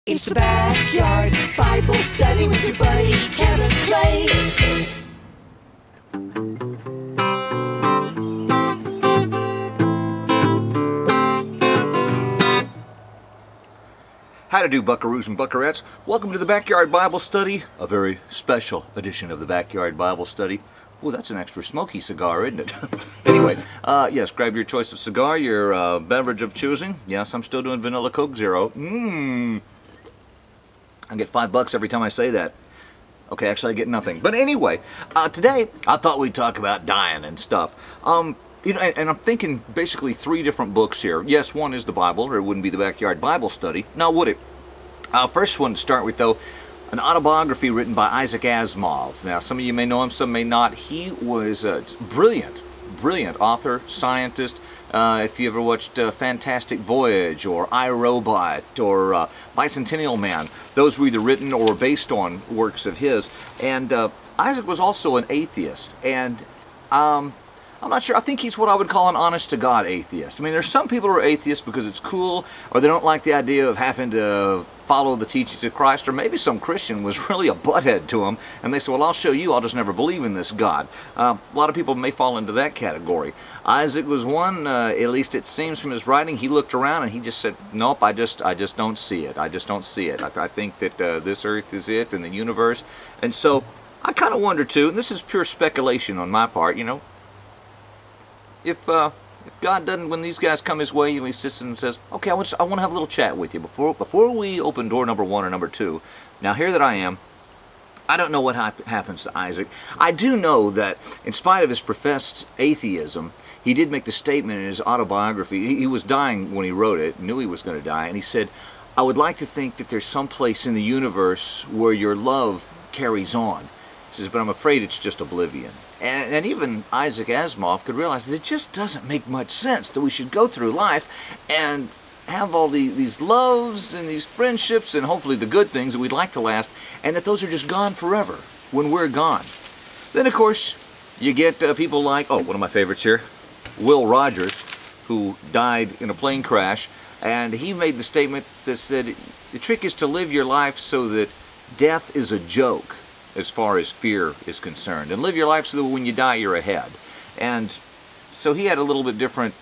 It's the Backyard Bible Study with your buddy Kevin Clay. How to do, buckaroos and buckarettes? Welcome to the Backyard Bible Study, a very special edition of the Backyard Bible Study. Oh, that's an extra smoky cigar, isn't it? Anyway, yes, grab your choice of cigar, your beverage of choosing. Yes, I'm still doing Vanilla Coke Zero. I get $5 every time I say that. Okay, actually I get nothing. But anyway, today I thought we'd talk about dying and stuff. You know, and I'm thinking basically three different books here. Yes, one is the Bible, or it wouldn't be the Backyard Bible Study. Now, would it? First one to start with, though, an autobiography written by Isaac Asimov. Now, some of you may know him, some may not. He was a brilliant author, scientist. If you ever watched Fantastic Voyage, or I, Robot, or Bicentennial Man, those were either written or based on works of his. And Isaac was also an atheist, and I'm not sure. I think he's what I would call an honest-to-God atheist. I mean, there's some people who are atheists because it's cool, or they don't like the idea of having to follow the teachings of Christ, or maybe some Christian was really a butthead to him, and they said, well, I'll show you, I'll just never believe in this God. A lot of people may fall into that category. Isaac was one, at least it seems from his writing. He looked around and he just said, nope, I just don't see it. I just don't see it. I think that this earth is it, and the universe. And so, I kind of wonder too, and this is pure speculation on my part, you know, if God doesn't, when these guys come his way, he sits and says, okay, I want to have a little chat with you before we open door number 1 or number 2. Now, here that I am, I don't know what happens to Isaac. I do know that, in spite of his professed atheism, he did make the statement in his autobiography. He was dying when he wrote it, knew he was going to die, and he said, I would like to think that there's some place in the universe where your love carries on. He says, but I'm afraid it's just oblivion. And even Isaac Asimov could realize that it just doesn't make much sense that we should go through life and have all these loves and these friendships and hopefully the good things that we'd like to last, and that those are just gone forever when we're gone. Then, of course, you get people like, oh, one of my favorites here, Will Rogers, who died in a plane crash, and he made the statement that said, the trick is to live your life so that death is a joke as far as fear is concerned, and live your life so that when you die you're ahead. And so he had a little bit different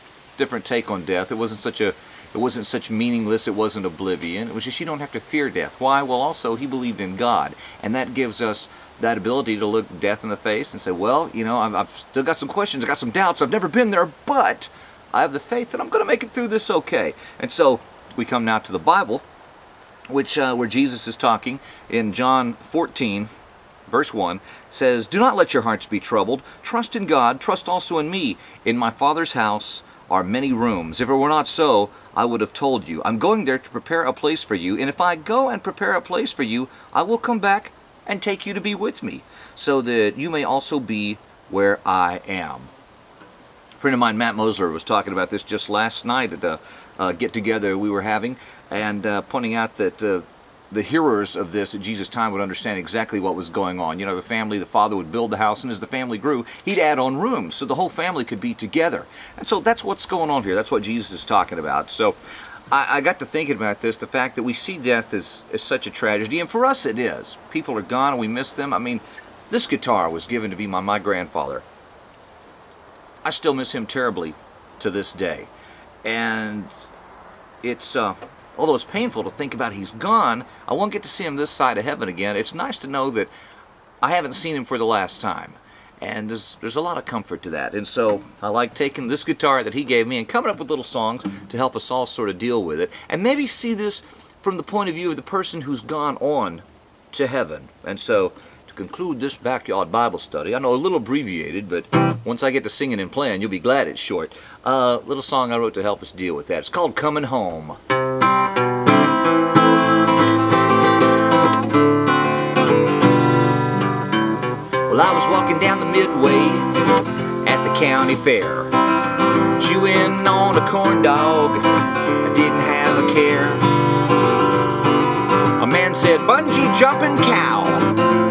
take on death. It wasn't such meaningless, it wasn't oblivion. It was just you don't have to fear death. Why? Well, also he believed in God, and that gives us that ability to look death in the face and say, well, you know, I've still got some questions, I've got some doubts, I've never been there, but I have the faith that I'm going to make it through this okay. And so we come now to the Bible, which where Jesus is talking in John 14, Verse 1 says, do not let your hearts be troubled. Trust in God. Trust also in me. In my Father's house are many rooms. If it were not so, I would have told you. I'm going there to prepare a place for you. And if I go and prepare a place for you, I will come back and take you to be with me, so that you may also be where I am. A friend of mine, Matt Mosler, was talking about this just last night at a get-together we were having, and pointing out that the hearers of this at Jesus' time would understand exactly what was going on. You know, the father would build the house, and as the family grew, he'd add on rooms so the whole family could be together. And so that's what's going on here. That's what Jesus is talking about. So I got to thinking about this, the fact that we see death as such a tragedy, and for us it is. People are gone and we miss them. I mean, this guitar was given to me by my grandfather. I still miss him terribly to this day. And it's although it's painful to think about he's gone, I won't get to see him this side of heaven again. It's nice to know that I haven't seen him for the last time. And there's a lot of comfort to that. And so I like taking this guitar that he gave me and coming up with little songs to help us all sort of deal with it. And maybe see this from the point of view of the person who's gone on to heaven. And so to conclude this Backyard Bible Study, I know a little abbreviated, but once I get to singing and playing, you'll be glad it's short. Little song I wrote to help us deal with that. It's called Coming Home. Well, I was walking down the midway at the county fair, chewing on a corn dog, I didn't have a care. A man said, bungee jumping cow,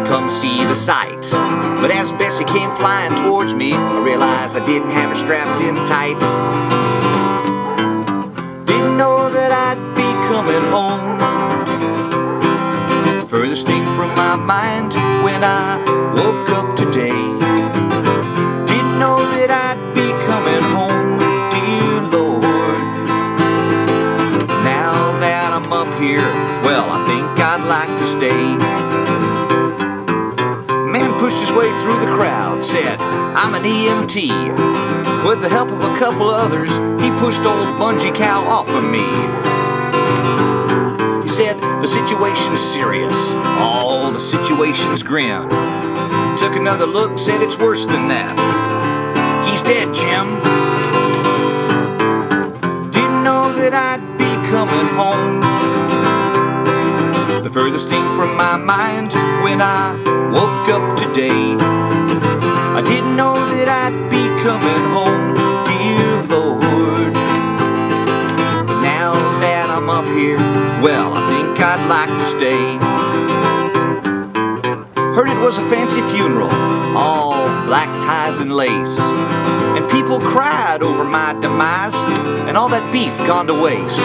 come see the sights. But as Bessie came flying towards me, I realized I didn't have her strapped in tight. Didn't know that I'd be coming home. furthest thing from my mind when I woke up today. Didn't know that I'd be coming home, dear Lord. Now that I'm up here, well, I think I'd like to stay. Man pushed his way through the crowd, said, I'm an EMT. With the help of a couple others, he pushed old Bungee Cow off of me. He said, the situation's serious, all the situation's grim. Took another look, said it's worse than that. He's dead, Jim. Didn't know that I'd be coming home. The furthest thing from my mind when I woke up today. I didn't know that I'd be coming home, dear Lord. But now that I'm up here, well, I think I'd like to stay. Heard it was a fancy funeral, all black ties and lace, and people cried over my demise and all that beef gone to waste.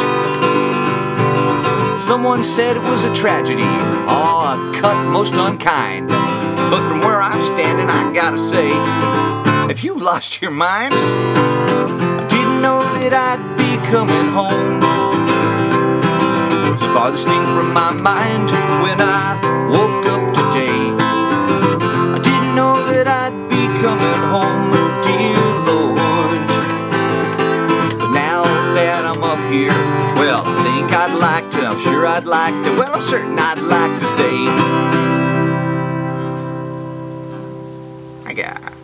Someone said it was a tragedy, a cut most unkind. But from where I'm standing, I gotta say, have you lost your mind? I didn't know that I'd be coming home. It's the farthest thing from my mind when I woke up today. I didn't know that I'd be coming home, dear Lord. But now that I'm up here, well, I think I'd like to, I'm sure I'd like to, well, I'm certain I'd like to stay. I got